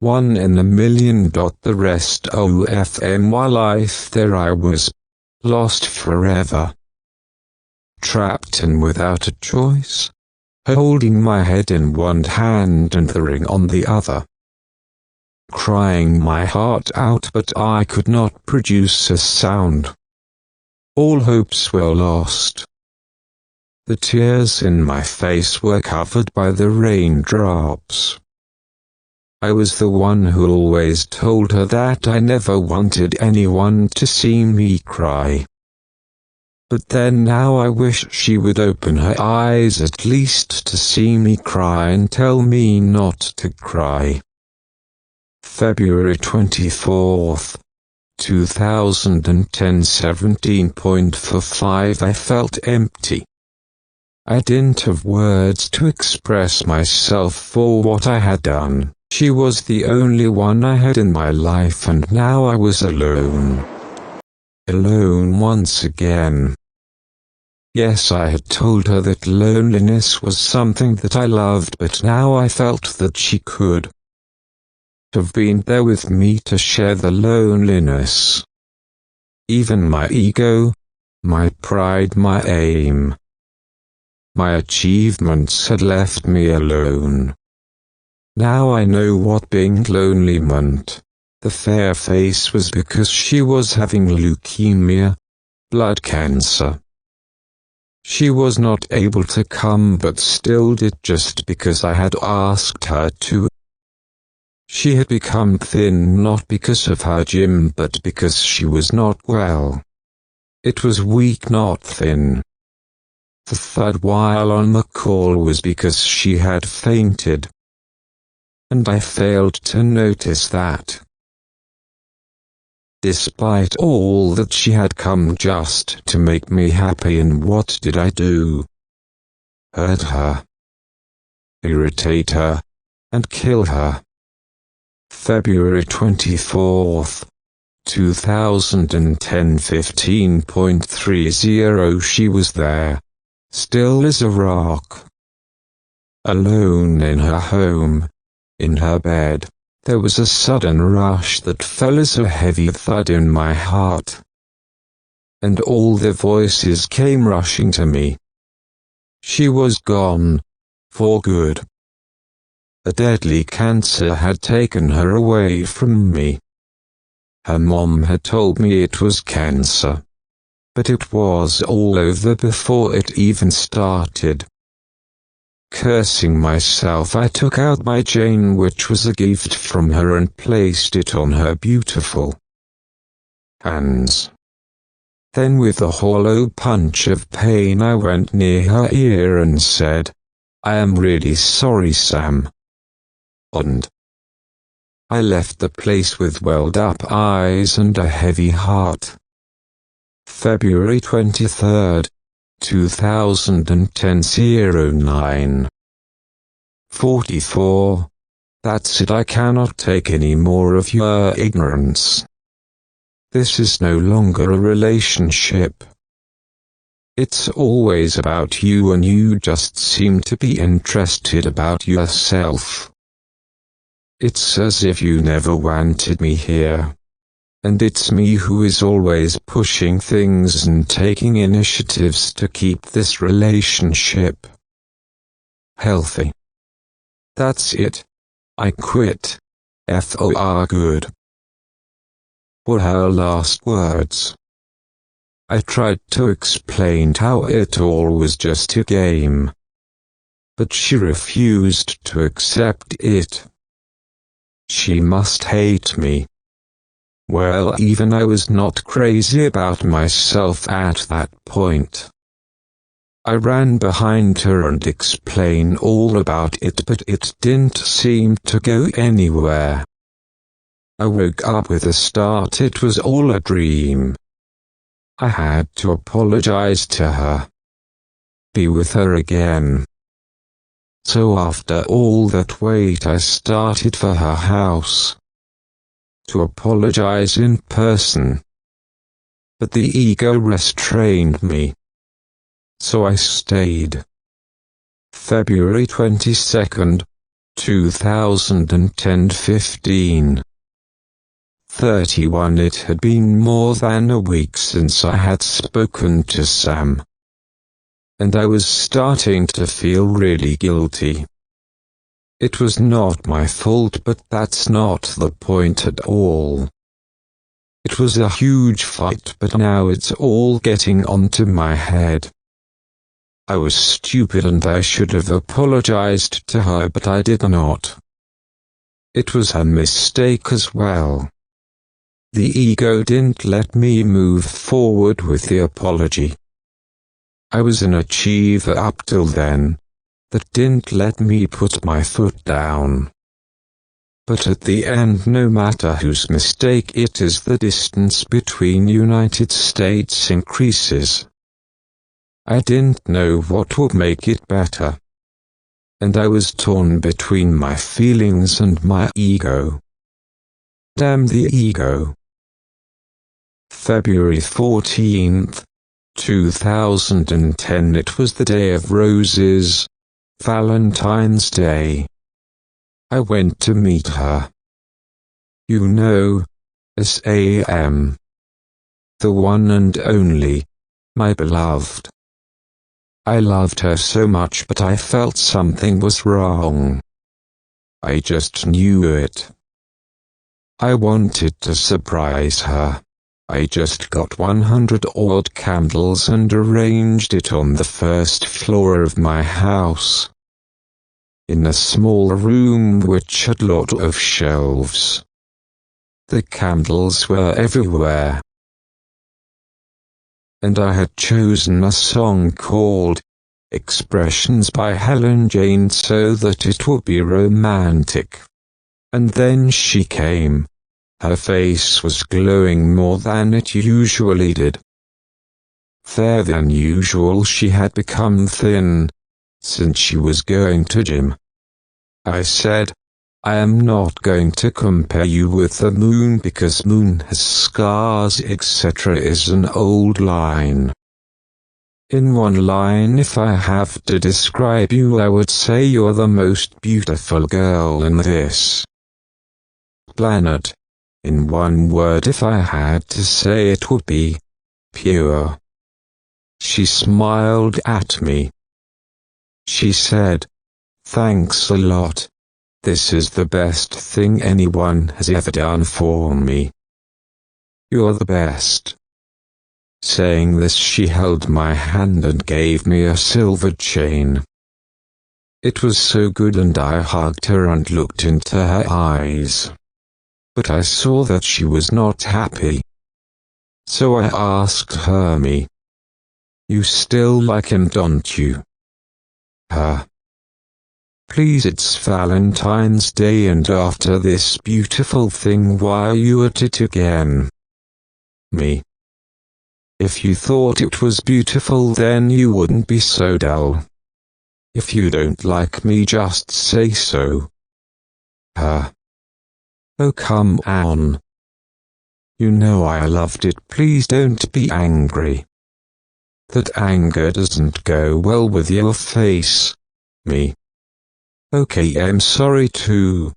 1 in a million. The rest OFM. While life there I was, lost forever, trapped and without a choice, holding my head in one hand and the ring on the other, crying my heart out, but I could not produce a sound. All hopes were lost. The tears in my face were covered by the raindrops. I was the one who always told her that I never wanted anyone to see me cry. But then now I wish she would open her eyes at least to see me cry and tell me not to cry. February 24th, 2010 17:45. I felt empty. I didn't have words to express myself for what I had done. She was the only one I had in my life, and now I was alone. Alone once again. Yes, I had told her that loneliness was something that I loved, but now I felt that she could have been there with me to share the loneliness. Even my ego, my pride, my aim, my achievements had left me alone. Now I know what being lonely meant. The fair face was because she was having leukemia, blood cancer. She was not able to come but still did just because I had asked her to. She had become thin not because of her gym but because she was not well. It was weak, not thin. The third while on the call was because she had fainted. And I failed to notice that. Despite all that, she had come just to make me happy, and what did I do? Hurt her, irritate her, and kill her. February 24th, 2010 15:30. She was there, still as a rock, alone in her home, in her bed. There was a sudden rush that fell as a heavy thud in my heart, and all the voices came rushing to me. She was gone, for good. A deadly cancer had taken her away from me. Her mom had told me it was cancer, but it was all over before it even started. Cursing myself, I took out my chain, which was a gift from her, and placed it on her beautiful hands. Then with a hollow punch of pain I went near her ear and said, "I am really sorry, Sam." And I left the place with welled-up eyes and a heavy heart. February 23rd, 2010 09:44. That's it. I cannot take any more of your ignorance. This is no longer a relationship. It's always about you, and you just seem to be interested about yourself. It's as if you never wanted me here. And it's me who is always pushing things and taking initiatives to keep this relationship healthy. That's it. I quit. For good. Were her last words. I tried to explain how it all was just a game, but she refused to accept it. She must hate me. Well, even I was not crazy about myself at that point. I ran behind her and explained all about it, but it didn't seem to go anywhere. I woke up with a start. It was all a dream. I had to apologize to her, be with her again. So after all that wait, I started for her house to apologize in person. But the ego restrained me, so I stayed. February 22nd, 2010-15. 31. It had been more than a week since I had spoken to Sam, and I was starting to feel really guilty. It was not my fault, but that's not the point at all. It was a huge fight, but now it's all getting onto my head. I was stupid and I should have apologized to her, but I did not. It was her mistake as well. The ego didn't let me move forward with the apology. I was an achiever up till then. That didn't let me put my foot down. But at the end, no matter whose mistake it is, the distance between United States increases. I didn't know what would make it better, and I was torn between my feelings and my ego. Damn the ego. February 14th, 2010. It was the day of roses, Valentine's Day. I went to meet her. You know, Sam. The one and only, my beloved. I loved her so much, but I felt something was wrong. I just knew it. I wanted to surprise her. I just got 100 odd candles and arranged it on the first floor of my house, in a small room which had a lot of shelves. The candles were everywhere, and I had chosen a song called Expressions by Helen Jane so that it would be romantic. And then she came. Her face was glowing more than it usually did. Fairer than usual, she had become thin, since she was going to gym. I said, I am not going to compare you with the moon because moon has scars etc. is an old line. In one line, if I have to describe you, I would say you're the most beautiful girl in this planet. In one word, if I had to say, it would be pure. She smiled at me. She said, "Thanks a lot. This is the best thing anyone has ever done for me. You're the best." Saying this, she held my hand and gave me a silver chain. It was so good, and I hugged her and looked into her eyes. But I saw that she was not happy. So I asked her, "You still like him, don't you?" Her. "Please, it's Valentine's Day, and after this beautiful thing, why are you at it again?" Me. "If you thought it was beautiful, then you wouldn't be so dull. If you don't like me, just say so." Her. "Oh, come on. You know I loved it, please don't be angry. That anger doesn't go well with your face." Me. "Okay, I'm sorry too.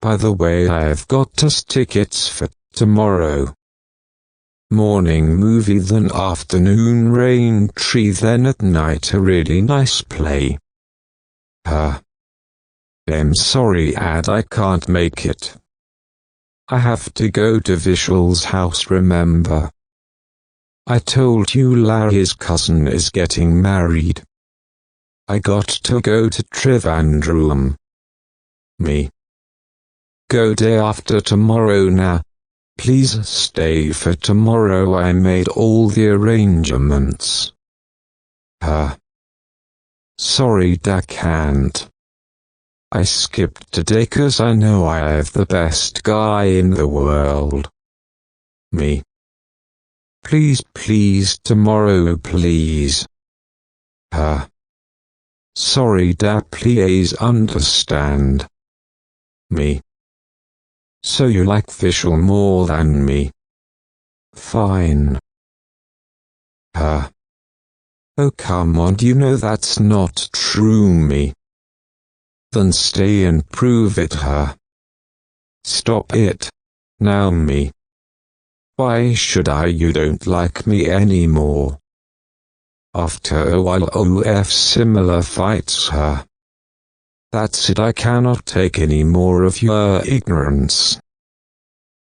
By the way, I've got us tickets for tomorrow. Morning movie, then afternoon rain tree, then at night a really nice play." Her. "I'm sorry, I can't make it. I have to go to Visual's house, remember? I told you Larry's cousin is getting married. I got to go to Trivandrum." Me. "Go day after tomorrow now. Please stay for tomorrow, I made all the arrangements." Her. "Sorry, I can't. I skipped today 'cause I know I have the best guy in the world." Me. "Please, please, tomorrow, please." Her. "Sorry, please understand." Me. "So you like Visual more than me? Fine." Her. "Oh, come on, you know that's not true, me. Then stay and prove it her. Stop it. Now me. Why should I? You don't like me anymore. After a while OF similar fights her. That's it, I cannot take any more of your ignorance.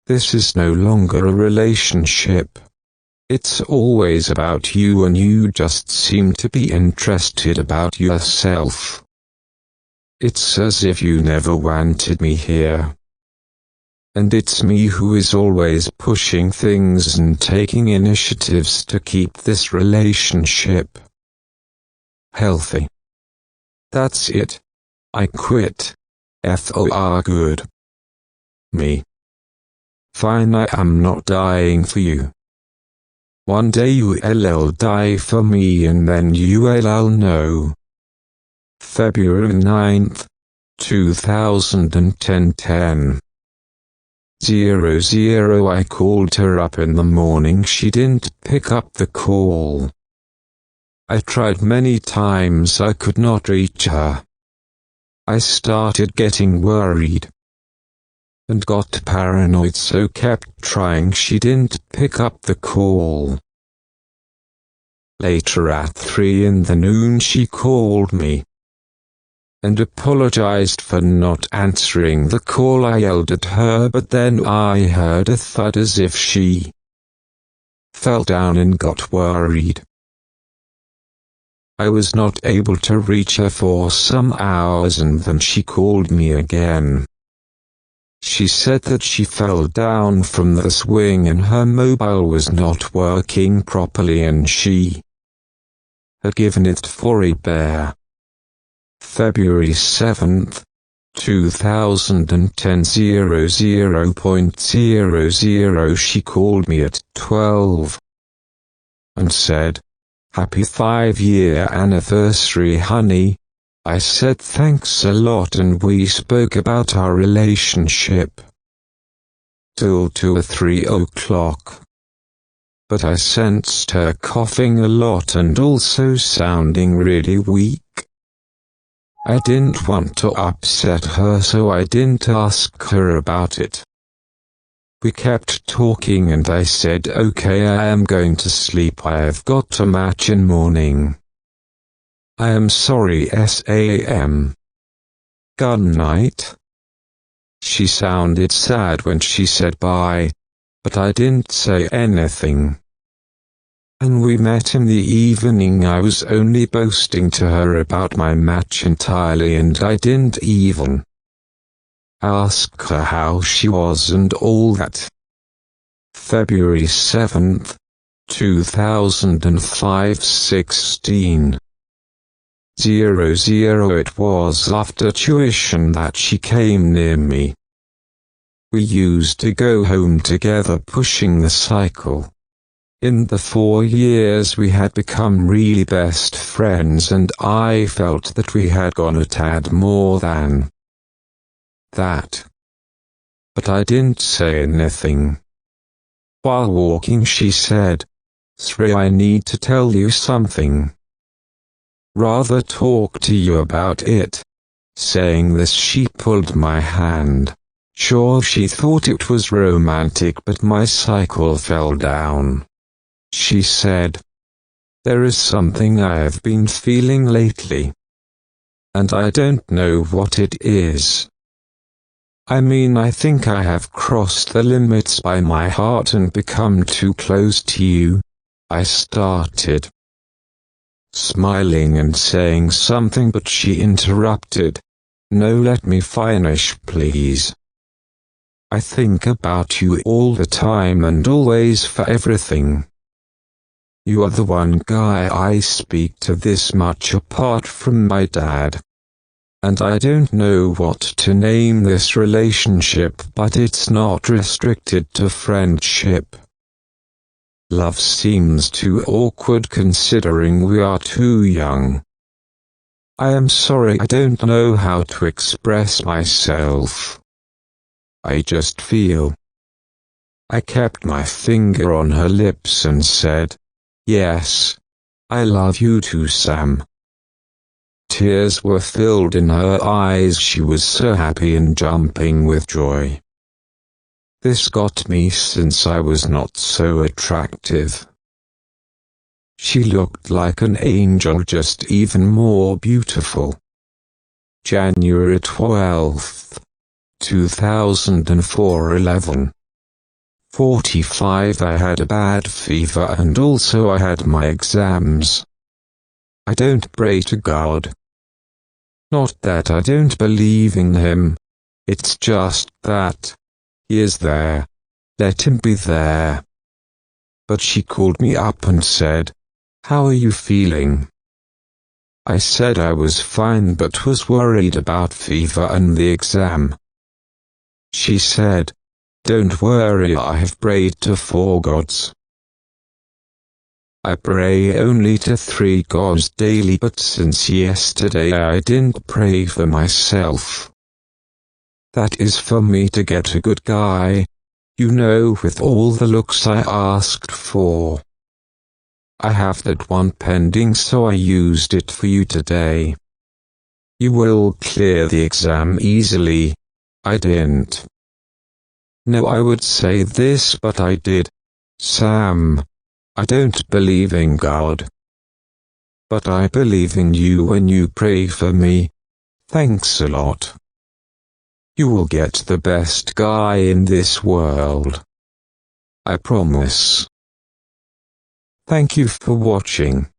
This is no longer a relationship. It's always about you and you just seem to be interested about yourself. It's as if you never wanted me here. And it's me who is always pushing things and taking initiatives to keep this relationship healthy. That's it. I quit. For good. Me. Fine, I am not dying for you. One day you'll die for me and then you'll know. February 9th, 2010 10:00 I called her up in the morning. She didn't pick up the call. I tried many times, I could not reach her. I started getting worried and got paranoid, so kept trying. She didn't pick up the call. Later at 3 in the noon she called me and apologized for not answering the call. I yelled at her, but then I heard a thud as if she fell down and got worried. I was not able to reach her for some hours and then she called me again. She said that she fell down from the swing and her mobile was not working properly and she had given it for a bear. February 7th, 2010 00:00 she called me at 12 and said, "Happy 5-year anniversary, honey." I said thanks a lot and we spoke about our relationship till 2 or 3 o'clock. But I sensed her coughing a lot and also sounding really weak. I didn't want to upset her, so I didn't ask her about it. We kept talking and I said, "Okay, I am going to sleep. I have got a match in morning. I am sorry, Sam. Good night." She sounded sad when she said bye, but I didn't say anything. And we met in the evening. I was only boasting to her about my match entirely and I didn't even ask her how she was and all that. February 7th, 2005 16:00 It was after tuition that she came near me. We used to go home together pushing the cycle. In the 4 years we had become really best friends and I felt that we had gone a tad more than that. But I didn't say anything. While walking she said, "Sri, I need to tell you something. Rather talk to you about it." Saying this she pulled my hand. Sure, she thought it was romantic, but my cycle fell down. She said, "There is something I have been feeling lately. And I don't know what it is. I mean, I think I have crossed the limits by my heart and become too close to you." I started smiling and saying something, but she interrupted. "No, let me finish, please. I think about you all the time and always for everything. You are the one guy I speak to this much apart from my dad. And I don't know what to name this relationship, but it's not restricted to friendship. Love seems too awkward considering we are too young. I am sorry, I don't know how to express myself. I just feel." I kept my finger on her lips and said, "Yes, I love you too, Sam." Tears were filled in her eyes. She was so happy and jumping with joy. This got me since I was not so attractive. She looked like an angel, just even more beautiful. January 12th, 2004, 11:45. I had a bad fever and also I had my exams. I don't pray to God. Not that I don't believe in Him. It's just that He is there. Let Him be there. But she called me up and said, "How are you feeling?" I said I was fine but was worried about fever and the exam. She said, "Don't worry, I have prayed to 4 gods. I pray only to 3 gods daily, but since yesterday I didn't pray for myself. That is for me to get a good guy, you know, with all the looks I asked for. I have that one pending, so I used it for you today. You will clear the exam easily." I didn't. No, I would say this, but I did. Sam, I don't believe in God. But I believe in you when you pray for me. Thanks a lot. You will get the best guy in this world. I promise. Thank you for watching.